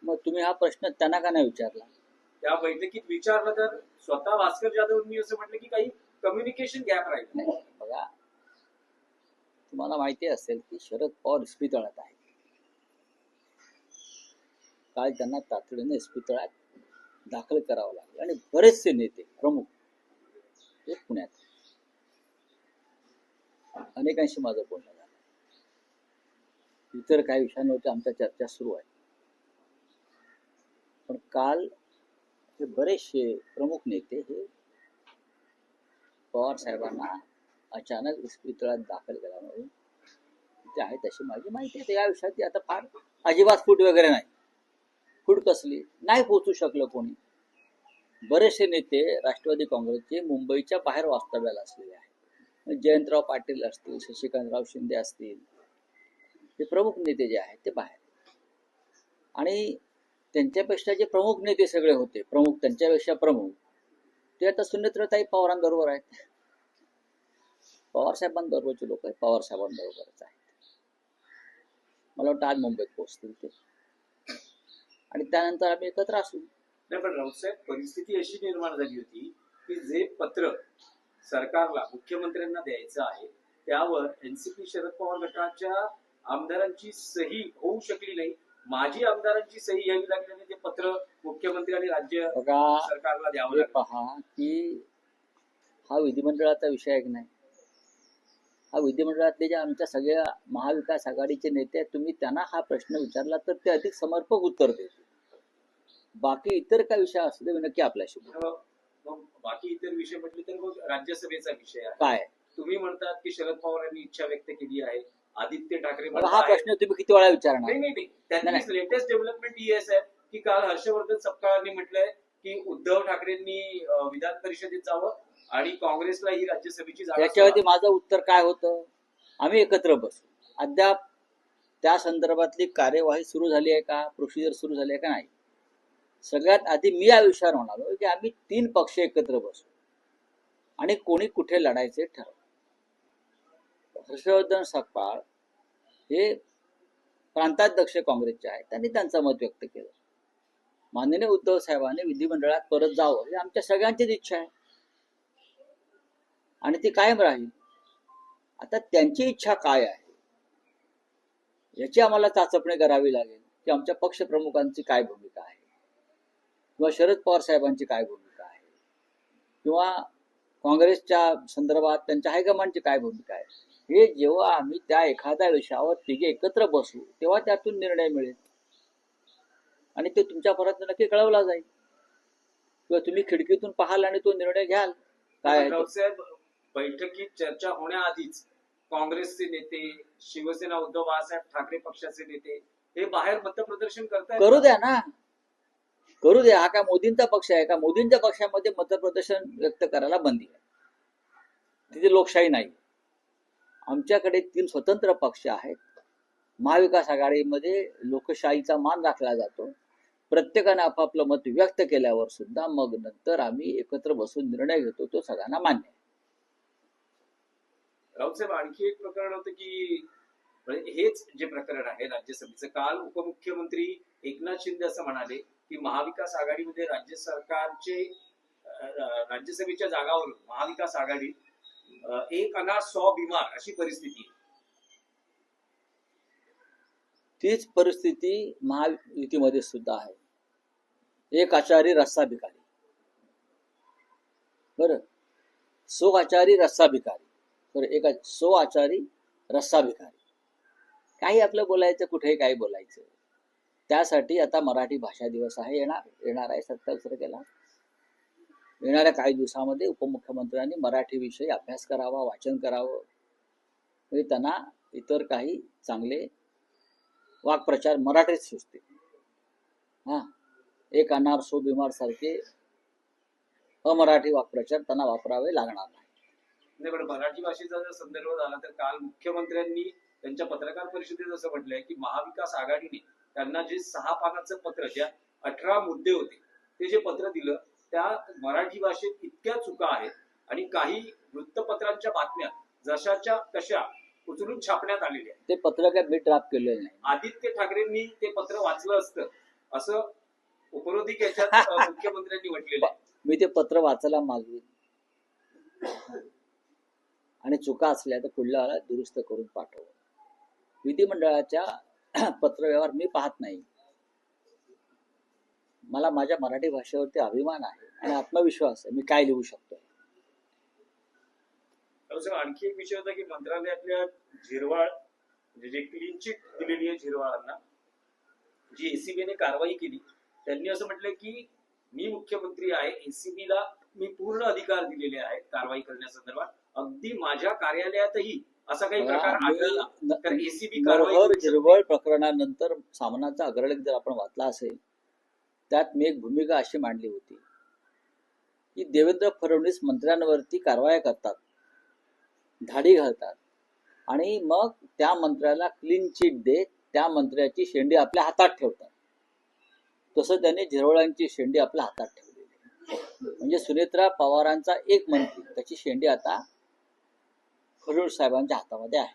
मग तुम्ही हा प्रश्न त्यांना का नाही विचारला? त्या बैठकीत विचारलं तर स्वतः भास्कर जाधवांनी असं म्हटलं की काही कम्युनिकेशन गॅप राहील. नाही बघा, तुम्हाला माहिती असेल की शरद पवार इस्पितळात आहे. काल त्यांना तातडीने इस्पितळात दाखल करावं लागलं आणि बरेचसे नेते प्रमुख हे पुण्यात. अनेकांशी माझं बोलणं झालं. इतर काही विषयांवरती आमच्या चर्चा सुरू आहे. पण काल हे बरेचसे प्रमुख नेते हे पवार साहेबांना अचानक इस्पितळात दाखल केल्यामुळे ते आहेत अशी माझी माहिती आहे. या विषयात आता फार अजिबात फूट वगैरे नाही. फूट कसली नाही पोहोचू शकलं कोणी. बरेचसे नेते राष्ट्रवादी काँग्रेसचे मुंबईच्या बाहेर वास्तव्याला असलेले आहेत. जयंतराव पाटील असतील, शशिकांतराव शिंदे असतील, हे प्रमुख नेते जे आहेत ते बाहेर. आणि त्यांच्यापेक्षा जे प्रमुख नेते सगळे होते, प्रमुख त्यांच्यापेक्षा प्रमुख, ते आता सुनेत्रताई पवारांबरोबर आहेत. पवार साहेबांबरोबरचे लोक आहेत, पवार साहेबांबरोबरच आहेत. मला वाटतं आज मुंबईत पोहोचतील ते आणि त्यानंतर आम्ही एकत्र असू. नाही, पण राऊतसाहेब परिस्थिती अशी निर्माण झाली होती की जे पत्र सरकारला मुख्यमंत्र्यांना द्यायचं आहे त्यावर एनसीपी शरद पवार गटाच्या आमदारांची सही होऊ शकली नाही. माजी आमदारांची सही घ्यावी लागल्याने ते पत्र मुख्यमंत्री आणि राज्य सरकारला द्यावं लागलं. पहा की हा विधिमंडळाचा विषय आहे की नाही. हा विधिमंडळातले जे आमच्या सगळ्या महाविकास आघाडीचे नेते आहेत, तुम्ही त्यांना हा प्रश्न विचारला तर ते अधिक समर्पक उत्तर देतील. बाकी इतर काय विषय असू दे नक्की आपल्याशी. बाकी इतर विषय म्हटले तर मग राज्यसभेचा विषय आहे. काय तुम्ही म्हणतात की शरद पवारांनी इच्छा व्यक्त केली आहे, आदित्य ठाकरे हा प्रश्न तुम्ही किती वेळा विचारणार? नाही, त्याची लेटेस्ट डेव्हलपमेंट ही आहे की काल हर्षवर्धन सपकाळांनी म्हटलंय की उद्धव ठाकरेंनी विधान परिषदेत जावं आणि काँग्रेसला ही राज्यसभेची जागा. याच्यावरती माझं उत्तर काय होतं? आम्ही एकत्र बसू. अद्याप त्या संदर्भातली कार्यवाही सुरू झाली आहे का, प्रोसिजर सुरू झाली आहे का नाही. सगळ्यात आधी मी या विषयावर म्हणालो की आम्ही 3 पक्ष एकत्र बसू आणि कोणी कुठे लढायचे ठरवू. हर्षवर्धन सपकाळ हे प्रांताध्यक्ष काँग्रेसचे आहेत, त्यांनी त्यांचं मत व्यक्त केलं. माननीय उद्धव साहेबांनी विधिमंडळात परत जावं ही आमच्या सगळ्यांचीच इच्छा आहे आणि ती कायम राहील. आता त्यांची इच्छा काय आहे याची आम्हाला चाचपणी करावी लागेल की आमच्या पक्षप्रमुखांची काय भूमिका आहे किंवा शरद पवार साहेबांची काय भूमिका आहे किंवा काँग्रेसच्या संदर्भात त्यांच्या हायकमांडची काय भूमिका आहे. हे जेव्हा आम्ही त्या एखाद्या विषयावर तिघे एकत्र बसू तेव्हा त्यातून निर्णय मिळेल आणि ते तुमच्यापर्यंत नक्की कळवला जाईल किंवा तुम्ही खिडकीतून पाहाल आणि तो निर्णय घ्याल. काय रावसाहेब, बैठकीत चर्चा होण्याआधीच काँग्रेसचे नेते, शिवसेना उद्धव बाळासाहेब ठाकरे पक्षाचे नेते हे बाहेर मतप्रदर्शन करतायत. करू द्या ना, करू द्या. हा काय मोदींचा पक्ष आहे का? मोदींच्या पक्षामध्ये मतप्रदर्शन व्यक्त करायला बंदी आहे, तिथे लोकशाही नाही. आमच्याकडे 3 स्वतंत्र पक्ष आहेत. महाविकास आघाडीमध्ये लोकशाहीचा मान राखला जातो. प्रत्येकाने आपापलं मत व्यक्त केल्यावर सुद्धा मग नंतर आम्ही एकत्र बसून निर्णय घेतो, तो सगळ्यांना मान्य आहे. राऊतसाहेब, आणखी एक प्रकरण होतं की हेच जे प्रकरण आहे राज्यसभेचं, काल उपमुख्यमंत्री एकनाथ शिंदे असं म्हणाले की महाविकास आघाडीमध्ये राज्य सरकारचे राज्यसभेच्या जागावरून महाविकास आघाडी 1 अनार 100 बिमार अशी परिस्थिती आहे. तीच परिस्थिती महायुतीमध्ये सुद्धा आहे. 1 आचारी रस्सा भिकारी. बरं, 100 आचारी रस्सा भिकारी. बरं, 100 आचारी रस्सा भिकारी. काही आपलं बोलायचं, कुठेही काही बोलायचं. त्यासाठी आता मराठी भाषा दिवस आहे, येणार आहे 27 तारखेला. येणाऱ्या काही दिवसामध्ये उपमुख्यमंत्र्यांनी मराठी विषयी अभ्यास करावा, वाचन करावं. म्हणजे त्यांना इतर काही चांगले वाक्प्रचार मराठीत सुचते. 1 अनार 100 बिमार सारखे अमराठी वाक्प्रचार त्यांना वापरावे लागणार नाही. पण मराठी भाषेचा जर संदर्भ झाला तर काल मुख्यमंत्र्यांनी त्यांच्या पत्रकार परिषदेत असं म्हटलंय की महाविकास आघाडीने त्यांना जे 6 पानाचं पत्र, ज्या 18 मुद्दे होते, ते जे पत्र दिलं त्या मराठी भाषेत इतक्या चुका आहेत आणि काही वृत्तपत्रांच्या बातम्या जशाच्या तशा उचलून छापण्यात आलेल्या आहेत. ते पत्र काय मी ड्राफ्ट केलेलं नाही. आदित्य ठाकरेंनी ते पत्र वाचलं असतं असं उपरोधिक याच्यात मुख्यमंत्र्यांनी म्हटलेलं आहे. मी ते पत्र वाचायला मागवीन आणि चुका असल्या तर पुढल्या वेळेला दुरुस्त करून पाठव. विधिमंडळाच्या पत्रव्यवहार मी पाहत नाही. मला माझ्या मराठी भाषेवरती अभिमान आहे आणि आत्मविश्वास आहे मी काय लिहू शकतो. आणखी एक विषय होता की मंत्रालयातल्या झिरवाळ म्हणजे जे क्लीन चिट दिलेली आहे झिरवाळांना, जी एसीबीने कारवाई केली, त्यांनी असं म्हटलं की मी मुख्यमंत्री आहे, एसीबीला मी पूर्ण अधिकार दिलेले आहेत कारवाई करण्यासंदर्भात. अगदी माझ्या कार्यालयातही असा काही प्रकार आढळला तर एसीबी कारवाई नरहर करू शकते. झिरवळ प्रकरणानंतर सामनाचा अग्रलेख जर आपण वाचला असेल त्यात मी एक भूमिका अशी मांडली होती की देवेंद्र फडणवीस मंत्र्यांवरती कारवाया करतात, धाडी घालतात आणि मग त्या मंत्र्याला क्लीन चिट देत त्या मंत्र्याची शेंडी आपल्या हातात ठेवतात. तसं त्यांनी झिरवळांची शेंडी आपल्या हातात ठेवलेली. म्हणजे सुनेत्रा पवारांचा एक मंत्री त्याची शेंडी आता फडणवीस साहेबांच्या हातामध्ये आहे.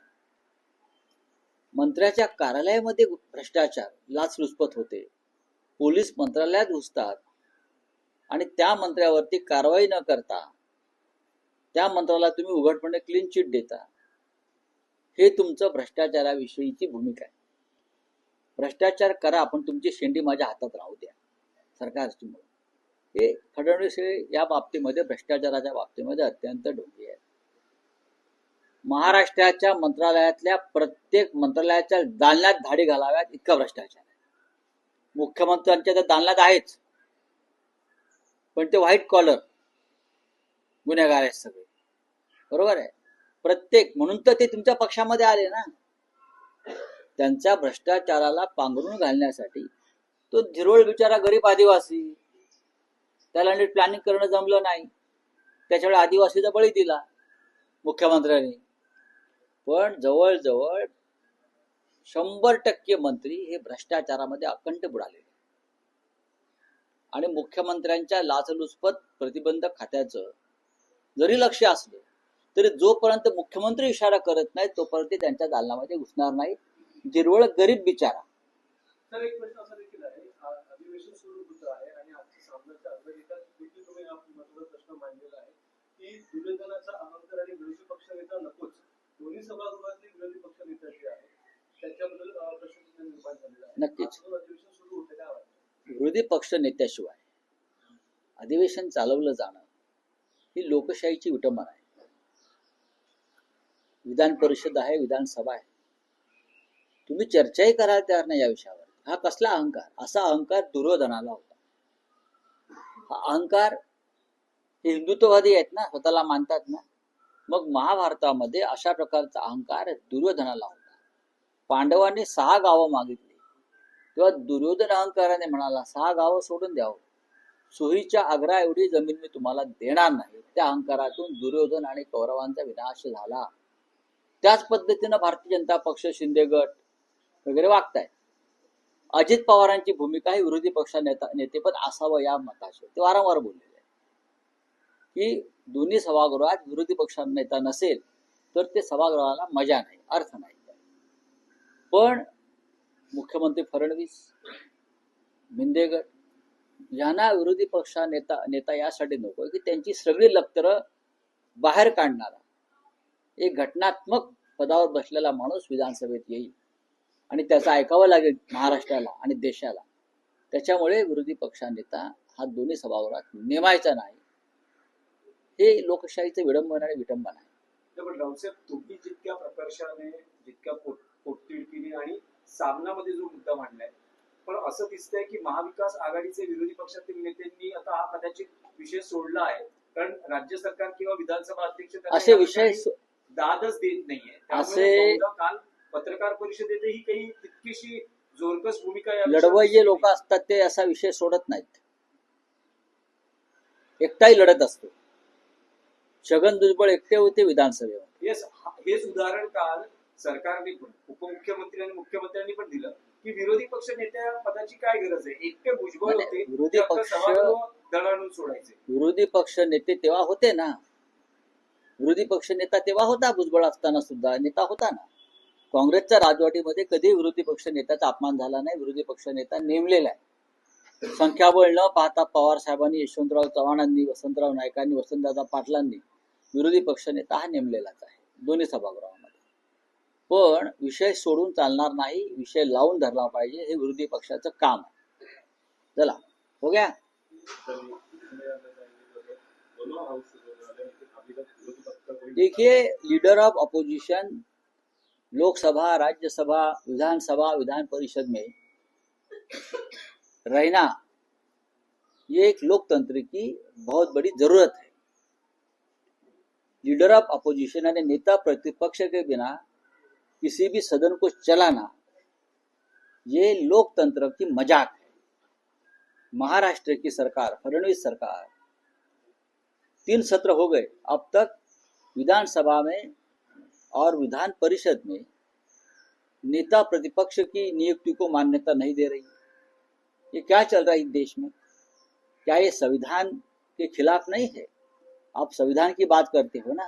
मंत्र्याच्या कार्यालयामध्ये भ्रष्टाचार, लाचलुचपत होते, पोलीस मंत्रालयात घुसतात आणि त्या मंत्र्यावरती कारवाई न करता त्या मंत्र्याला तुम्ही उघडपणे क्लीन चिट देता. हे तुमचं भ्रष्टाचाराविषयीची भूमिका आहे. भ्रष्टाचार करा पण तुमची शेंडी माझ्या हातात राहू द्या सरकारची. हे फडणवीस हे या बाबतीमध्ये भ्रष्टाचाराच्या बाबतीमध्ये अत्यंत ढोंगी आहे. महाराष्ट्राच्या मंत्रालयातल्या प्रत्येक मंत्रालयाच्या दालनात धाडी घालाव्यात इतका भ्रष्टाचार आहे. मुख्यमंत्र्यांच्या तर दालनात आहेच पण ते व्हाईट कॉलर गुन्हेगार आहेत सगळे, बरोबर आहे. प्रत्येक म्हणून तर ते तुमच्या पक्षामध्ये आले ना. त्यांच्या भ्रष्टाचाराला पांघरून घालण्यासाठी तो झिरवळ बिचारा गरीब आदिवासी, त्याला नीट प्लॅनिंग करणं जमलं नाही, त्याच्यावेळी आदिवासीचा बळी दिला मुख्यमंत्र्यांनी. पण जवळजवळ 100% मंत्री हे भ्रष्टाचारामध्ये अखंड बुडालेले आणि मुख्यमंत्र्यांच्या लाचलुचपत प्रतिबंधक खात्याचं जरी लक्ष असलं तरी जोपर्यंत मुख्यमंत्री इशारा करत नाही तोपर्यंत त्यांच्या दालनामध्ये घुसणार नाही. झिरवळ गरीब बिचारा. तर एक प्रश्न असा देखील आहे, अधिवेशन सुरू होत आहे आणि आजच्या सामन्याच्या अग्रलेखात देखील तुम्ही हा महत्त्वाचा प्रश्न मांडलेला आहे की दुर्योधनाचा अहंकार आणि विरोधी पक्षनेता नकोच. दोन्ही सभागृहातले विरोधी पक्षनेता जे आहेत त्याच्याबद्दल प्रश्न निर्माण झालेला आहे. नक्कीच अधिवेशन सुरू होते काय वाटतं? विरोधी पक्ष नेत्याशिवाय अधिवेशन चालवलं जाणं ही लोकशाहीची विटंबना आहे. विधान परिषद आहे, विधानसभा आहे, तुम्ही चर्चाही करायला तयार नाही या विषयावर. हा कसला अहंकार? असा अहंकार दुर्योधनाला होता. हा अहंकार हे हिंदुत्ववादी आहेत ना, स्वतःला मानतात ना. मग महाभारतामध्ये अशा प्रकारचा अहंकार दुर्योधनाला होता. पांडवांनी 6 गावं मागितली तेव्हा दुर्योधन अहंकाराने म्हणाला 6 गावं सोडून द्यावं, सुहीच्या आग्रा एवढी जमीन मी तुम्हाला देणार नाही. त्या अहंकारातून दुर्योधन आणि कौरवांचा विनाश झाला. त्याच पद्धतीनं भारतीय जनता पक्ष, शिंदे गट वगैरे वागतायत. अजित पवारांची भूमिका ही विरोधी पक्ष नेतेपद असावं या मताचे ते वारंवार बोललेले आहे की दोन्ही सभागृहात विरोधी पक्ष नेता नसेल तर ते सभागृहाला मजा नाही, अर्थ नाही. पण मुख्यमंत्री फडणवीस, शिंदे गट यांना विरोधी पक्ष नेता यासाठी नको की त्यांची सगळी लक्तरं बाहेर काढणारा एक घटनात्मक पदावर बसलेला माणूस विधानसभेत येईल आणि त्याचं ऐकावं लागेल महाराष्ट्राला आणि देशाला. त्याच्यामुळे विरोधी पक्ष नेता हा दोन्ही सभागृहात नेमायचा नाही. हे लोकशाहीचं विडंबन आणि विटंबन आहे. पण रावसाहेब, तुम्ही जितक्या प्रकर्षाने, जितक्या पोटतिडकीने आणि सामनामध्ये जो मुद्दा मांडलाय, पण असं दिसतंय की महाविकास आघाडीचे विरोधी पक्षातील नेत्यांनी आता हा कदाचित विषय सोडला आहे. कारण राज्य सरकार किंवा विधानसभा अध्यक्ष असे विषय दादच देत नाहीये. असे काल पत्रकार परिषदेतही काही तितकीशी जोरकस भूमिका लढवय्ये लोक असतात ते असा विषय सोडत नाहीत. एकटाही लढत असतो. छगन भुजबळ एकटे होते विधानसभेवर. हेच उदाहरण काल सरकारने पण, उपमुख्यमंत्री आणि मुख्यमंत्र्यांनी पण दिलं की विरोधी पक्ष नेत्या पदाची काय गरज आहे. एकटे भुजबळ होते, विरोधी पक्ष दळाणून सोडायचे. विरोधी पक्ष नेते तेव्हा होते ना. विरोधी पक्ष नेता तेव्हा होता, भुजबळ असताना सुद्धा नेता होता ना. काँग्रेसच्या राजवटीमध्ये कधी विरोधी पक्ष नेत्याचा अपमान झाला नाही. विरोधी पक्ष नेता नेमलेला आहे. संख्याबळ न पाहता पवार साहेबांनी, यशवंतराव चव्हाणांनी, वसंतराव नाईकांनी, वसंतदादा पाटलांनी विरोधी पक्षनेता हा नेमलेलाच आहे दोन्ही सभागृहामध्ये. पण विषय सोडून चालणार नाही, विषय लावून धरला पाहिजे, हे विरोधी पक्षाचं काम आहे. चला हो गया. देखिए, leader of opposition Lok Sabha, Rajya Sabha, Vidhan Sabha, Vidhan Parishad में रहना ये एक लोकतंत्र की बहुत बड़ी जरूरत है. लीडर ऑफ अपोजिशन यानी नेता प्रतिपक्ष के बिना किसी भी सदन को चलाना ये लोकतंत्र की मजाक है. महाराष्ट्र की सरकार, फडणवीस सरकार, 3 सत्र हो गए, अब तक विधानसभा में और विधान परिषद में नेता प्रतिपक्ष की नियुक्ति को मान्यता नहीं दे रही. ये क्या चल रहा है इस देश में? क्या ये संविधान के खिलाफ नहीं है? आप संविधान की बात करते हो ना,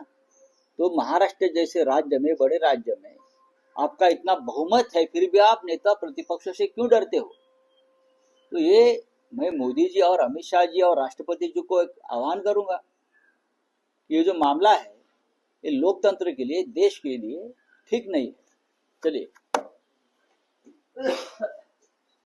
तो महाराष्ट्र जैसे राज्य में, बड़े राज्य में आपका इतना बहुमत है, फिर भी आप नेता प्रतिपक्ष से क्यों डरते हो? तो ये मैं मोदी जी और अमित शाह जी और राष्ट्रपति जी को एक आह्वान करूंगा कि ये जो मामला है ये लोकतंत्र के लिए, देश के लिए ठीक नहीं है. चलिए.